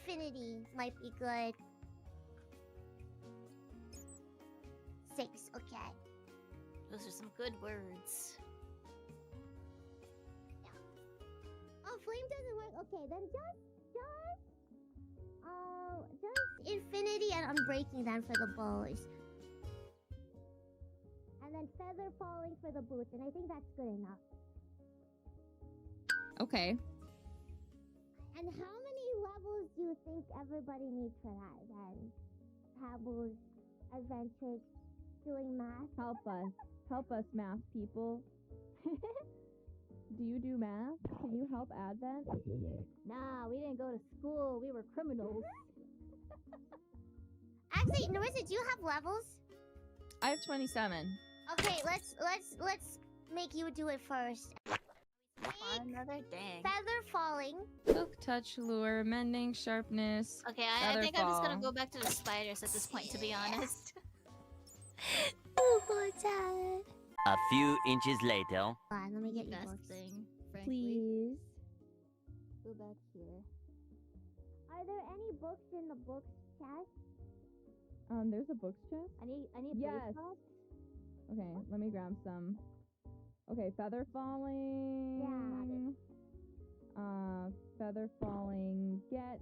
infinity might be good. 6, okay. Those are some good words. Oh, flame doesn't work. Okay, then just infinity and unbreaking then for the bows. And then feather falling for the boots, and I think that's good enough. Okay. And how many levels do you think everybody needs for that then? Pebbles, adventures, doing math. Help us, math people. Do you do math? Can you help Advent? Nah, we didn't go to school. We were criminals. Actually, Narissa, do you have levels? I have 27. Okay, let's make you do it first. Another dang. Feather falling. Hook, touch, lure, mending, sharpness. Okay, I think I'm just gonna fall. go back to the spiders at this point, to be honest. Oh, poor Dad. A few inches later. Hold on, let me get you Best books. thing, frankly. Please. Go back here. Are there any books in the books chest? There's a books chest. I need Yes. booty shots. Okay, let me grab some. Okay, feather falling. Yeah. Feather falling. Get.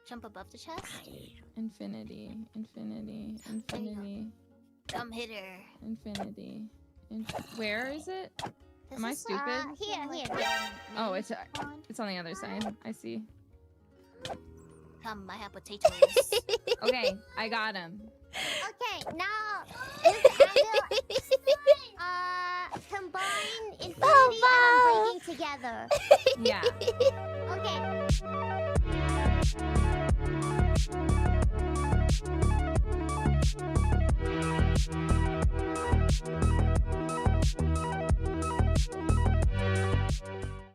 Jump above the chest. Infinity. Dumb hitter. Infinity. Where is it? This Am I is, stupid? Here. Oh, it's on. on the other side. I see. Come, I have potatoes. Okay, I got him. Okay, now combine infinity and unbreaking together. Yeah.